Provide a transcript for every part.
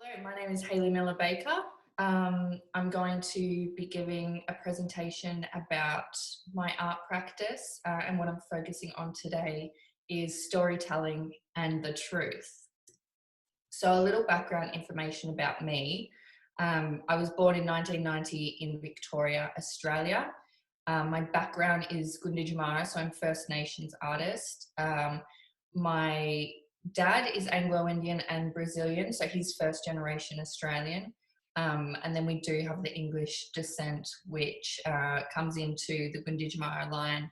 Hello, my name is Hayley Millar-Baker. I'm going to be giving a presentation about my art practice, and what I'm focusing on today is storytelling and the truth. So a little background information about me. I was born in 1990 in Victoria, Australia. My background is Gunditjmara, so I'm First Nations artist. My dad is Anglo-Indian and Brazilian, so he's first generation Australian. And then we do have the English descent, which comes into the Gunditjmara line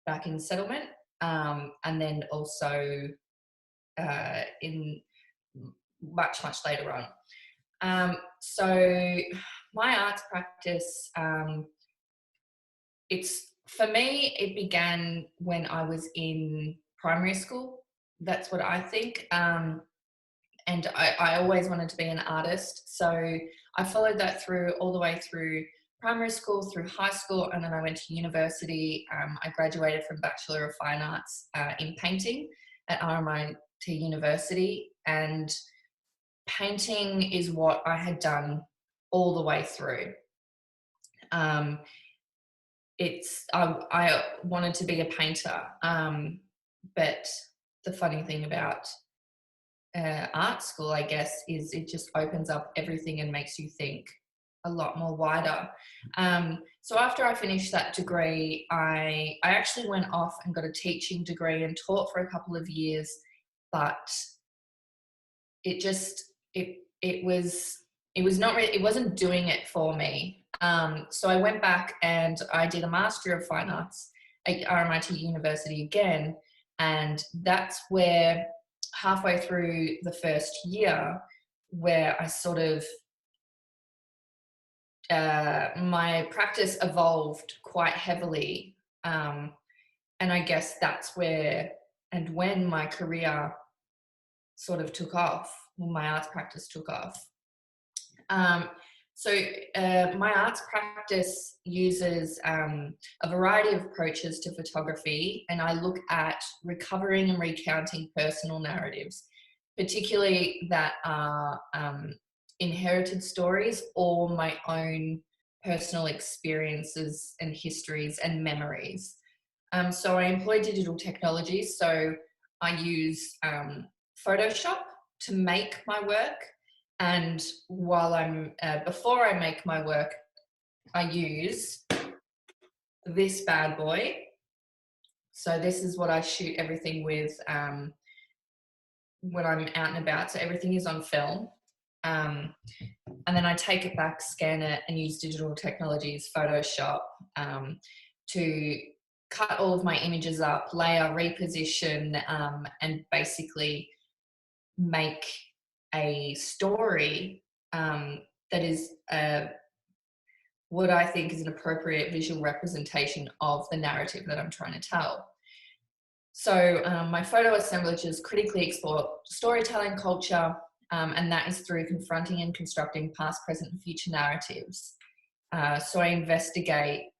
back in settlement. And then also in much later on. So my arts practice, for me, it began when I was in primary school. That's what I think. And I always wanted to be an artist. So I followed that through all the way through primary school, through high school, and then I went to university. I graduated from Bachelor of Fine Arts in painting at RMIT University, and painting is what I had done all the way through. I wanted to be a painter, but the funny thing about art school, I guess, is it just opens up everything and makes you think a lot more wider. So after I finished that degree, I actually went off and got a teaching degree and taught for a couple of years, but it wasn't doing it for me. So I went back and I did a Master of Fine Arts at RMIT University again, and that's where halfway through the first year where I sort of my practice evolved quite heavily, and I guess that's where and when my career sort of took off, when my arts practice took off. So my arts practice uses a variety of approaches to photography, and I look at recovering and recounting personal narratives, particularly that are inherited stories or my own personal experiences and histories and memories. So I employ digital technologies, so I use Photoshop to make my work. And while before I make my work, I use this bad boy. So this is what I shoot everything with when I'm out and about. So everything is on film. And then I take it back, scan it, and use digital technologies, Photoshop, to cut all of my images up, layer, reposition, and basically make a story that is what I think is an appropriate visual representation of the narrative that I'm trying to tell. So my photo assemblages critically explore storytelling culture, and that is through confronting and constructing past, present, and future narratives. So I investigate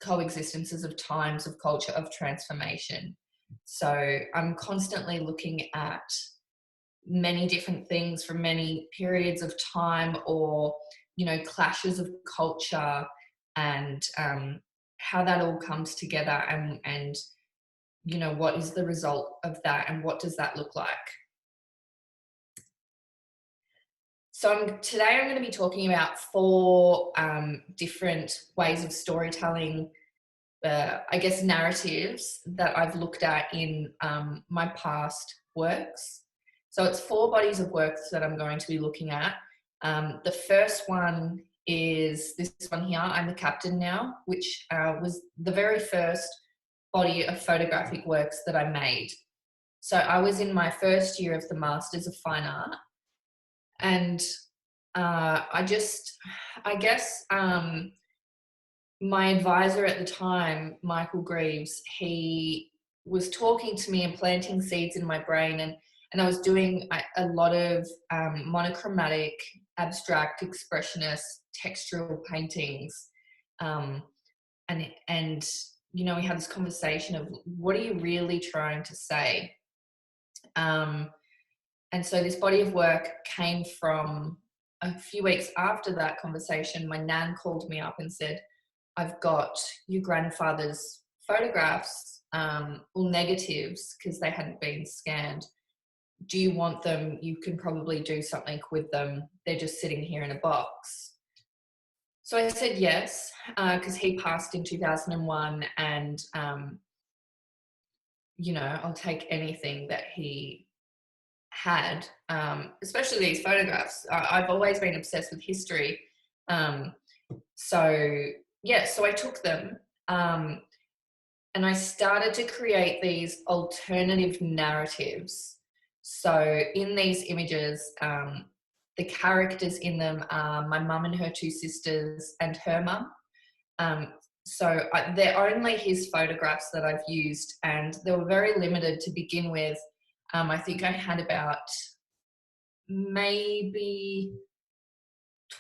coexistences of times of culture of transformation. So I'm constantly looking at many different things from many periods of time, or clashes of culture, and how that all comes together, and what is the result of that, and what does that look like. So today I'm going to be talking about 4 different ways of storytelling, I guess, narratives that I've looked at in my past works. So it's 4 bodies of works that I'm going to be looking at. The first one is this one here, I'm the Captain Now, which was the very first body of photographic works that I made. So I was in my first year of the Masters of Fine Art, and I guess my advisor at the time, Michael Greaves, he was talking to me and planting seeds in my brain, and I was doing a lot of monochromatic, abstract, expressionist, textural paintings. And we had this conversation of, what are you really trying to say? And so this body of work came from a few weeks after that conversation. My nan called me up and said, I've got your grandfather's photographs, or negatives, because they hadn't been scanned. Do you want them? You can probably do something with them. They're just sitting here in a box. So I said yes, because he passed in 2001, and I'll take anything that he had, especially these photographs. I've always been obsessed with history. So I took them, and I started to create these alternative narratives. So in these images, the characters in them are my mum and her two sisters and her mum. They're only his photographs that I've used, and they were very limited to begin with. I think I had about maybe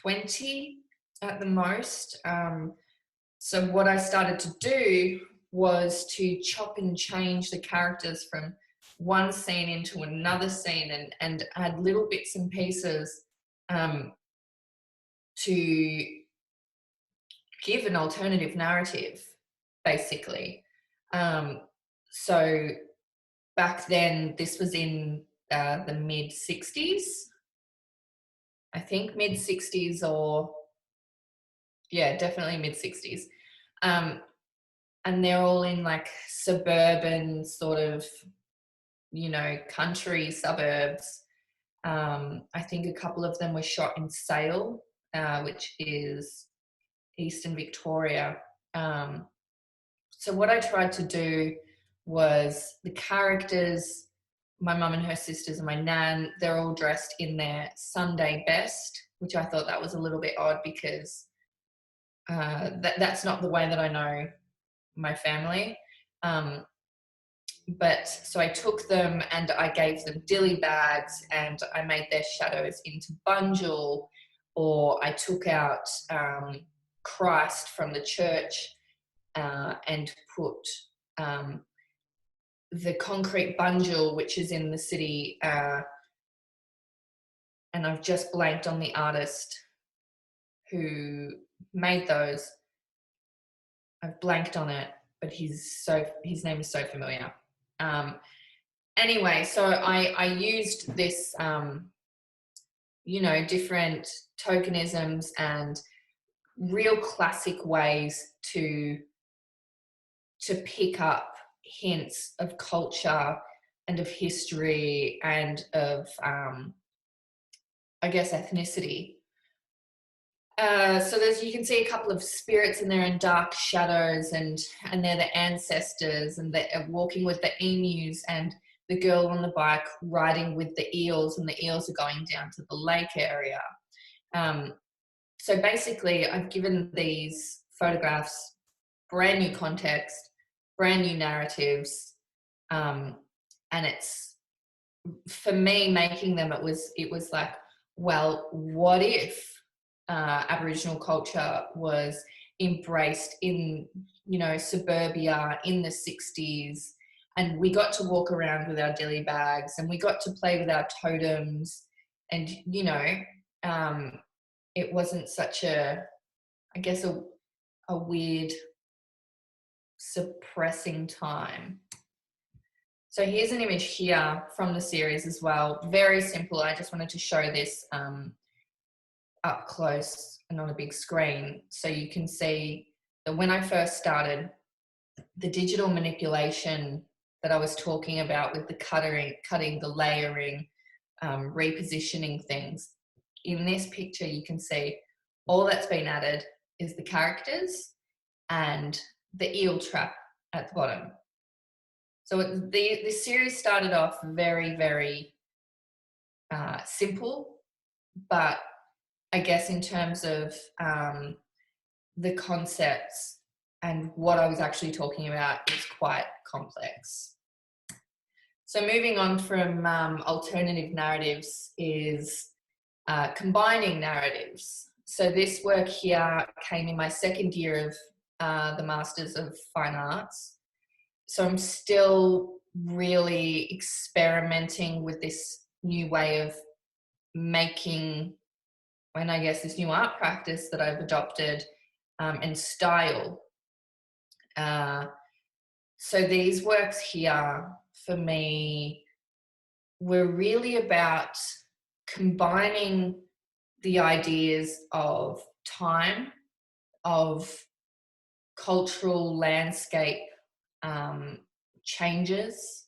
20 at the most. So what I started to do was to chop and change the characters from one scene into another scene, and add little bits and pieces to give an alternative narrative, basically. So back then, this was in the mid-60s, I think, mid-60s, or definitely mid-60s. And they're all in like suburban sort of, country suburbs. I think a couple of them were shot in Sale, which is Eastern Victoria. So what I tried to do was the characters, my mum and her sisters and my nan, they're all dressed in their Sunday best, which I thought that was a little bit odd, because that's not the way that I know my family. But so I took them and I gave them dilly bags, and I made their shadows into bunjil, or I took out Christ from the church and put the concrete bunjil, which is in the city, and I've just blanked on the artist who made those. I've blanked on it, but his name is so familiar. Anyway, so I used this, different tokenisms and real classic ways to pick up hints of culture and of history and of, I guess, ethnicity. So you can see a couple of spirits in there in dark shadows, and they're the ancestors, and they're walking with the emus, and the girl on the bike riding with the eels, and the eels are going down to the lake area. So basically, I've given these photographs brand new context, brand new narratives, and it's, for me, making them, it was like, well, what if Aboriginal culture was embraced in, suburbia in the 60s, and we got to walk around with our dilly bags, and we got to play with our totems, and it wasn't such a, I guess, a weird, suppressing time. So here's an image here from the series as well. Very simple. I just wanted to show this up close and on a big screen, so you can see that when I first started, the digital manipulation that I was talking about with the cutting, the layering, repositioning things, in this picture you can see all that's been added is the characters and the eel trap at the bottom. So the series started off very, very simple, but I guess in terms of the concepts and what I was actually talking about, is quite complex. So moving on from alternative narratives is combining narratives. So this work here came in my second year of the Masters of Fine Arts. So I'm still really experimenting with this new way of making, and I guess this new art practice that I've adopted, and style. So these works here for me were really about combining the ideas of time, of cultural landscape changes,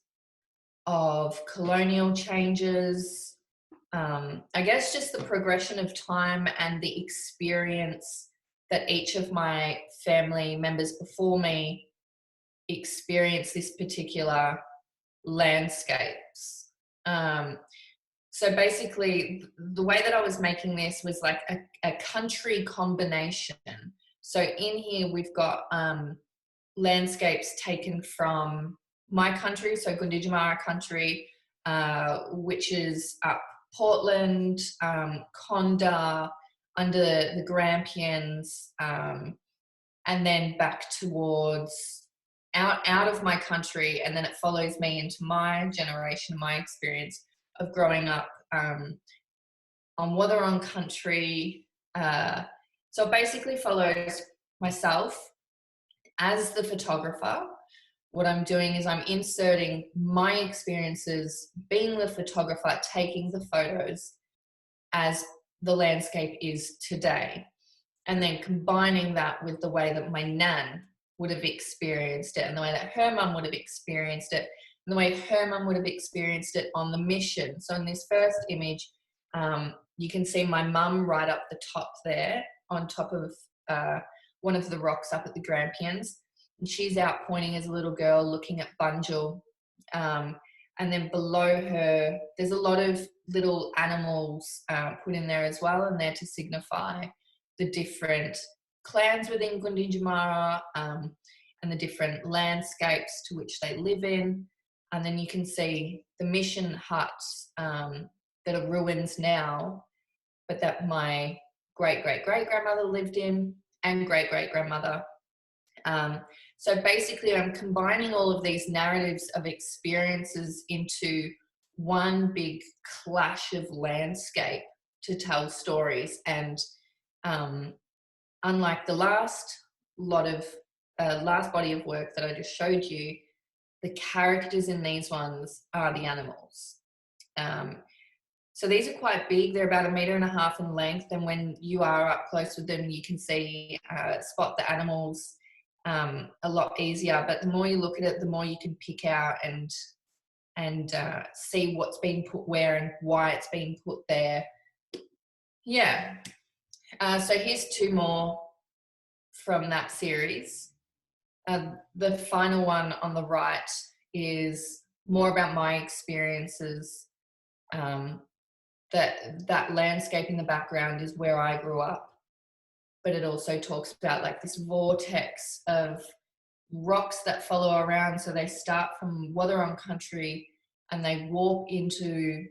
of colonial changes, I guess just the progression of time and the experience that each of my family members before me experienced this particular landscapes. So basically, the way that I was making this was like a country combination. So in here, we've got landscapes taken from my country, so Gunditjmara country, which is up Portland, Conda, under the Grampians, and then back towards out of my country, and then it follows me into my generation, my experience of growing up on Wathaurong country. So it basically follows myself as the photographer. What I'm doing is I'm inserting my experiences, being the photographer, taking the photos as the landscape is today, and then combining that with the way that my nan would have experienced it, and the way that her mum would have experienced it, and the way her mum would have experienced it on the mission. So in this first image, you can see my mum right up the top there, on top of one of the rocks up at the Grampians. And she's out pointing as a little girl looking at Bunjil. And then below her, there's a lot of little animals put in there as well, and they're to signify the different clans within Gunditjmara, and the different landscapes to which they live in. And then you can see the mission huts that are ruins now, but that my great-great-great-grandmother lived in, and great-great-grandmother. So basically, I'm combining all of these narratives of experiences into one big clash of landscape to tell stories. And unlike the last body of work that I just showed you, the characters in these ones are the animals. So these are quite big. They're about 1.5 meters in length, and when you are up close with them, you can spot the animals a lot easier. But the more you look at it, the more you can pick out and see what's been put where and why it's been put there. Yeah. So here's 2 more from that series. The final one on the right is more about my experiences. That landscape in the background is where I grew up, but it also talks about like this vortex of rocks that follow around. So they start from Wathaurong country and they warp into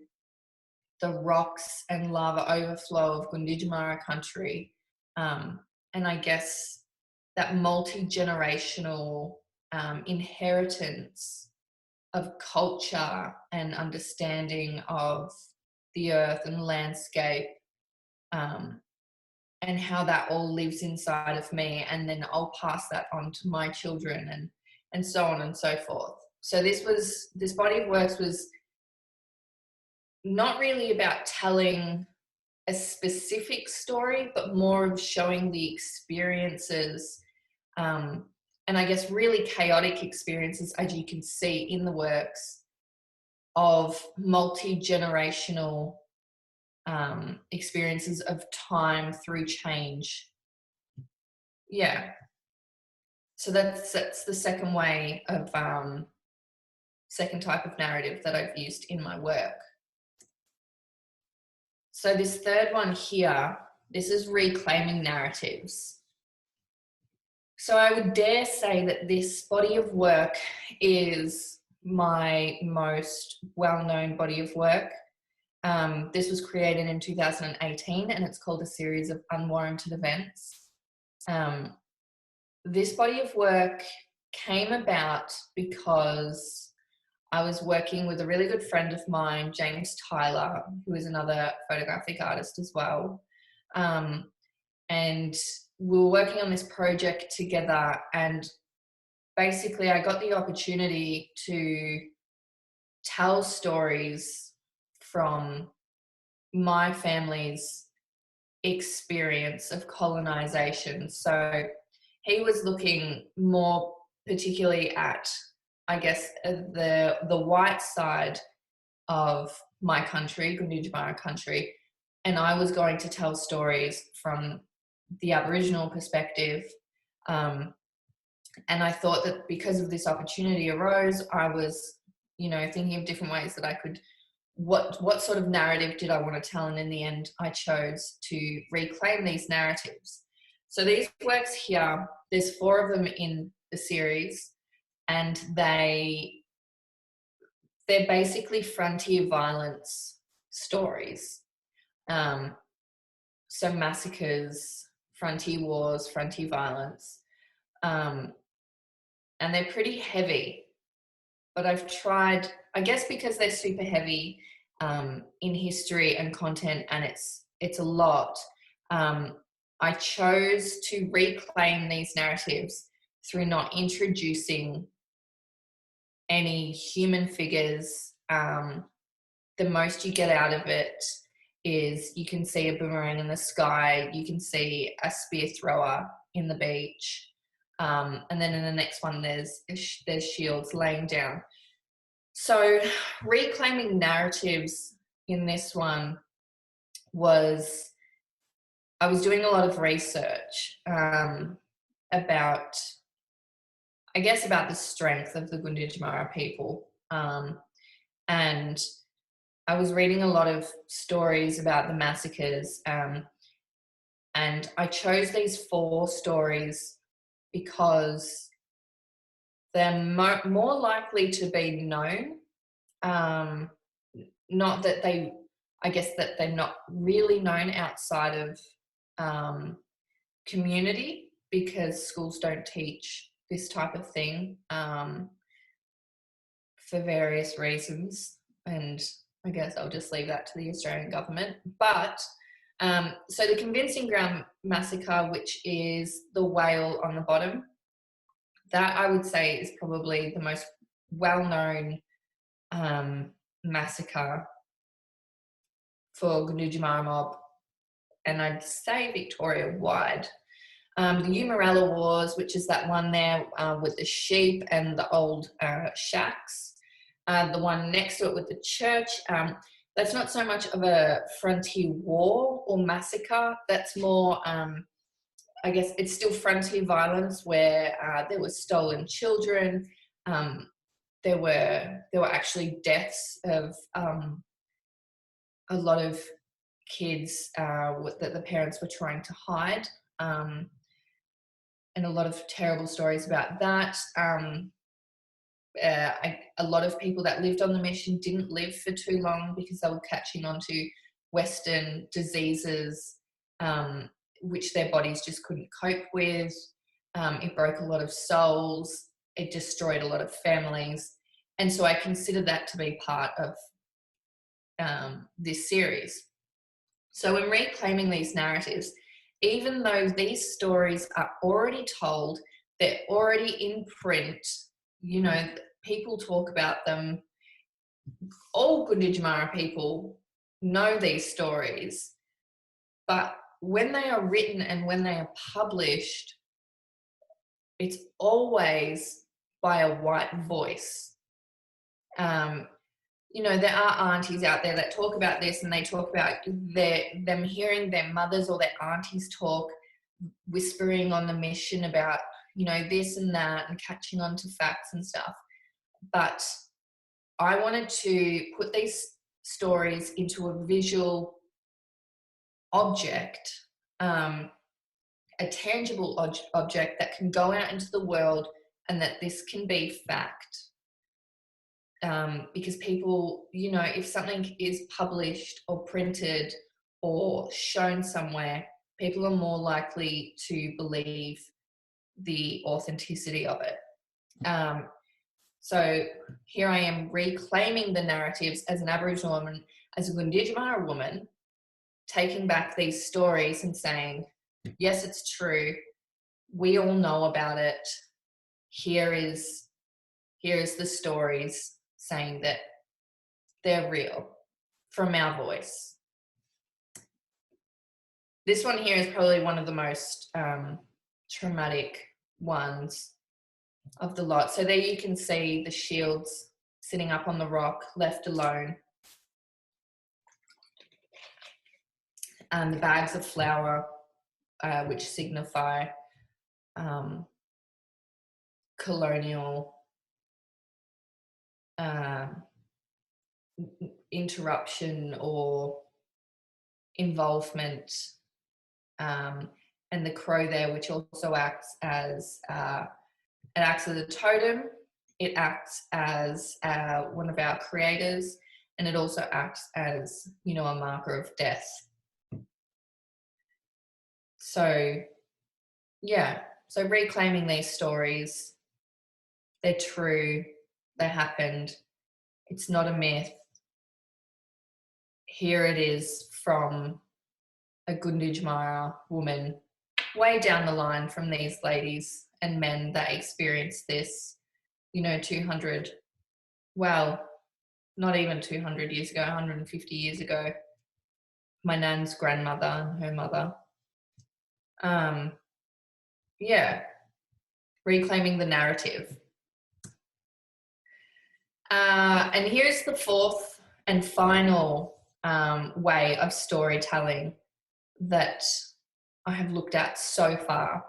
the rocks and lava overflow of Gunditjmara country. And I guess that multi-generational inheritance of culture and understanding of the earth and landscape, and how that all lives inside of me, and then I'll pass that on to my children, and so on and so forth. So this body of works was not really about telling a specific story, but more of showing the experiences, and I guess really chaotic experiences, as you can see in the works, of multi-generational experiences of time through change. Yeah. So that's the second way of second type of narrative that I've used in my work. So this third one here, this is reclaiming narratives. So I would dare say that this body of work is my most well-known body of work. This was created in 2018, and it's called A Series of Unwarranted Events. This body of work came about because I was working with a really good friend of mine, James Tyler, who is another photographic artist as well. And we were working on this project together, and basically I got the opportunity to tell stories from my family's experience of colonization. So he was looking more particularly at, I guess, the white side of my country, Gunditjmara country, and I was going to tell stories from the Aboriginal perspective. And I thought that because of this opportunity arose, I was, thinking of different ways that I could, what sort of narrative did I want to tell? And in the end, I chose to reclaim these narratives. So these works here, there's 4 of them in the series, and they're basically frontier violence stories. So massacres, frontier wars, frontier violence. And they're pretty heavy, but I've tried, I guess because they're super heavy in history and content, and it's a lot, I chose to reclaim these narratives through not introducing any human figures. The most you get out of it is you can see a boomerang in the sky, you can see a spear thrower in the beach, and then in the next one there's shields laying down. So reclaiming narratives in this one was, I was doing a lot of research about the strength of the Gunditjmara people, and I was reading a lot of stories about the massacres, and I chose these 4 stories because they're more likely to be known. Not that that they're not really known outside of community, because schools don't teach this type of thing for various reasons, and I guess I'll just leave that to the Australian government. But so the Convincing Ground Massacre, which is the whale on the bottom, that I would say is probably the most well-known massacre for Gunditjmara mob, and I'd say Victoria-wide. The Umarella Wars, which is that one there with the sheep and the old shacks. The one next to it with the church, that's not so much of a frontier war or massacre. That's more, I guess it's still frontier violence, where there were stolen children. There were actually deaths of a lot of kids that the parents were trying to hide, and a lot of terrible stories about that. A lot of people that lived on the mission didn't live for too long because they were catching on to Western diseases, which their bodies just couldn't cope with. It broke a lot of souls. It destroyed a lot of families. And so I consider that to be part of this series. So in reclaiming these narratives, even though these stories are already told, they're already in print, people talk about them, all Gunditjmara people know these stories, but when they are written and when they are published, it's always by a white voice. There are aunties out there that talk about this, and they talk about them hearing their mothers or their aunties talk, whispering on the mission about, this and that, and catching on to facts and stuff. But I wanted to put these stories into a visual object, a tangible object that can go out into the world, and that this can be fact. Because people, if something is published or printed or shown somewhere, people are more likely to believe the authenticity of it. So here I am reclaiming the narratives as an Aboriginal woman, as a Gunditjmara woman, taking back these stories and saying, yes, it's true. We all know about it. Here is the stories saying that they're real from our voice. This one here is probably one of the most traumatic ones of the lot. So there you can see the shields sitting up on the rock, left alone. And the bags of flour, which signify colonial interruption or involvement, and the crow there, which also acts as a totem. It acts as one of our creators, and it also acts as, a marker of death. So yeah, so reclaiming these stories, they're true, they happened, it's not a myth. Here it is from a Gunditjmara woman way down the line from these ladies and men that experienced this, 200, well, not even 200 years ago, 150 years ago. My nan's grandmother and her mother. Yeah, reclaiming the narrative. And here's the fourth and final way of storytelling that I have looked at so far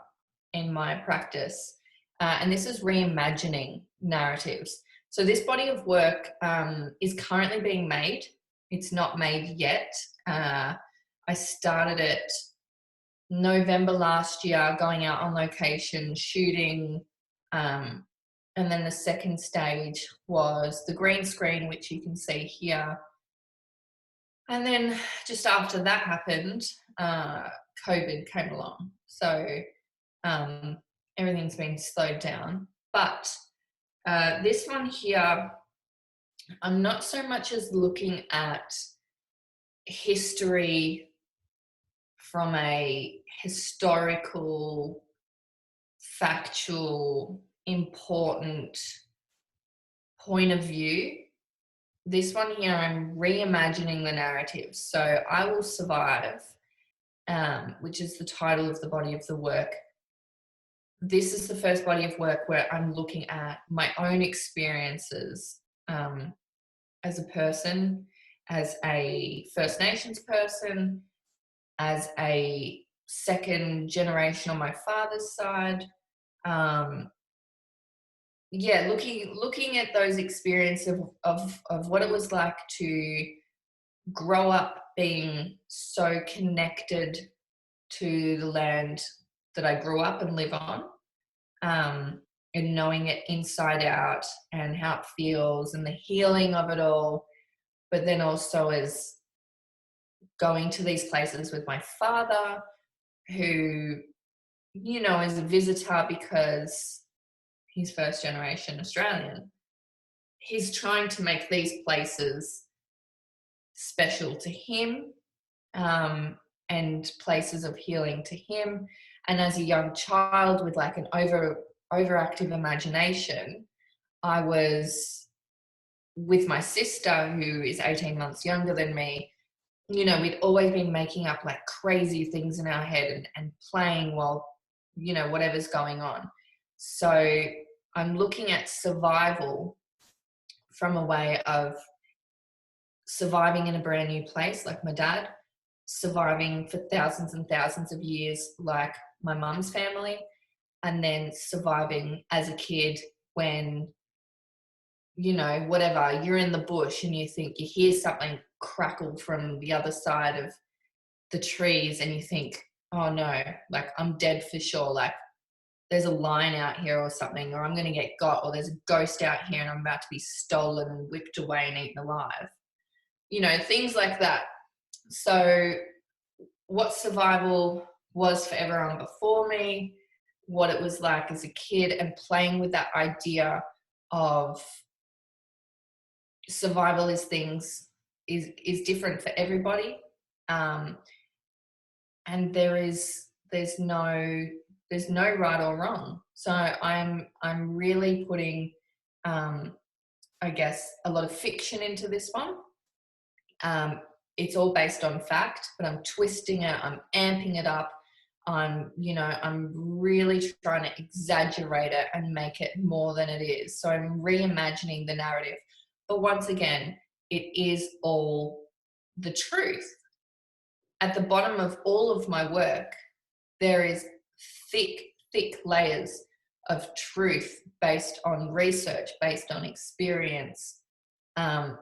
in my practice. And this is reimagining narratives. So this body of work is currently being made. It's not made yet. I started it November last year, going out on location, shooting. And then the second stage was the green screen, which you can see here. And then just after that happened, COVID came along. So everything's been slowed down. But this one here, I'm not so much as looking at history from a historical, factual, important point of view. This one here, I'm reimagining the narrative. So I Will Survive, which is the title of the body of the work. This is the first body of work where I'm looking at my own experiences as a person, as a First Nations person, as a second generation on my father's side. Looking at those experiences of what it was like to grow up being so connected to the land that I grew up and live on, and knowing it inside out and how it feels and the healing of it all, but then also as going to these places with my father, who, is a visitor because he's first generation Australian. He's trying to make these places special to him, and places of healing to him. And as a young child with like an overactive imagination, I was with my sister, who is 18 months younger than me. We'd always been making up like crazy things in our head and playing while, whatever's going on. So I'm looking at survival from a way of surviving in a brand new place, like my dad, surviving for thousands and thousands of years, like my mum's family, and then surviving as a kid when, whatever, you're in the bush and you think you hear something crackle from the other side of the trees and you think, oh no, like I'm dead for sure, like there's a lion out here or something, or I'm going to get got, or there's a ghost out here and I'm about to be stolen and whipped away and eaten alive. Things like that. So what survival was for everyone before me, what it was like as a kid, and playing with that idea of survival is different for everybody, um, and there's no right or wrong. So I'm really putting, um, I guess, a lot of fiction into this one. Um, it's all based on fact, but I'm twisting it, I'm amping it up. I'm really trying to exaggerate it and make it more than it is. So I'm reimagining the narrative. But once again, it is all the truth. At the bottom of all of my work, there is thick, thick layers of truth based on research, based on experience. Um,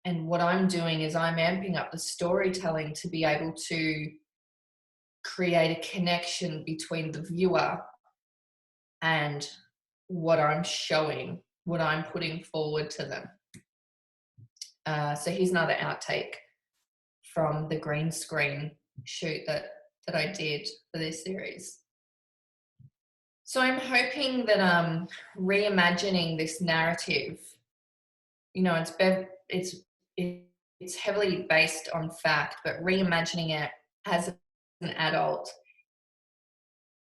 and what I'm doing is I'm amping up the storytelling to be able to create a connection between the viewer and what I'm showing, what I'm putting forward to them. So here's another outtake from the green screen shoot that I did for this series. So I'm hoping that reimagining this narrative, it's heavily based on fact, but reimagining it as an adult,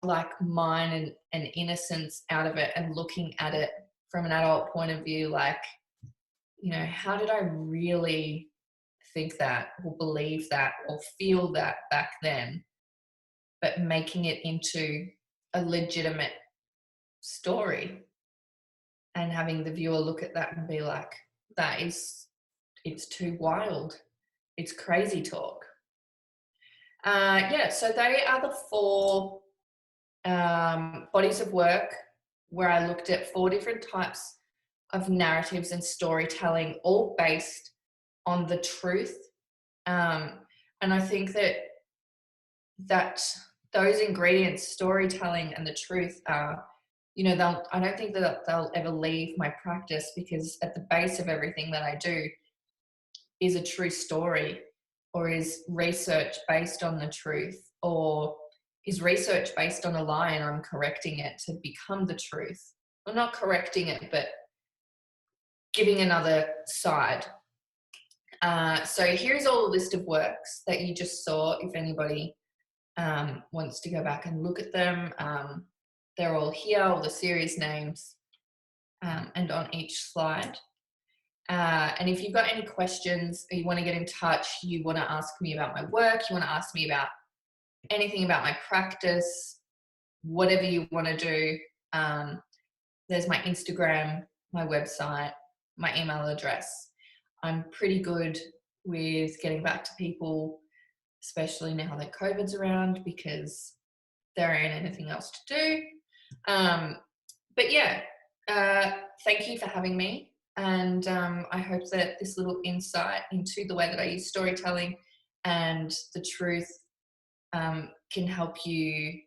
like mine and innocence out of it, and looking at it from an adult point of view, like, how did I really think that or believe that or feel that back then, but making it into a legitimate story and having the viewer look at that and be like, it's too wild. It's crazy talk. So they are the four bodies of work where I looked at 4 different types of narratives and storytelling, all based on the truth. And I think that those ingredients, storytelling and the truth, are, I don't think that they'll ever leave my practice, because at the base of everything that I do is a true story, or is research based on the truth, or is research based on a lie and I'm correcting it to become the truth. I'm not correcting it, but giving another side. So here's all a list of works that you just saw. If anybody wants to go back and look at them, they're all here, all the series names, and on each slide. And if you've got any questions, or you want to get in touch, you want to ask me about my work, you want to ask me about anything about my practice, whatever you want to do, there's my Instagram, my website, my email address. I'm pretty good with getting back to people, especially now that COVID's around, because there ain't anything else to do. But yeah, thank you for having me. And I hope that this little insight into the way that I use storytelling and the truth can help you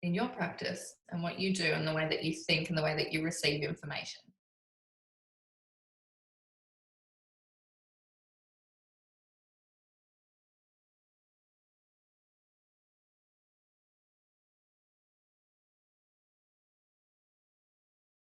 in your practice and what you do and the way that you think and the way that you receive information.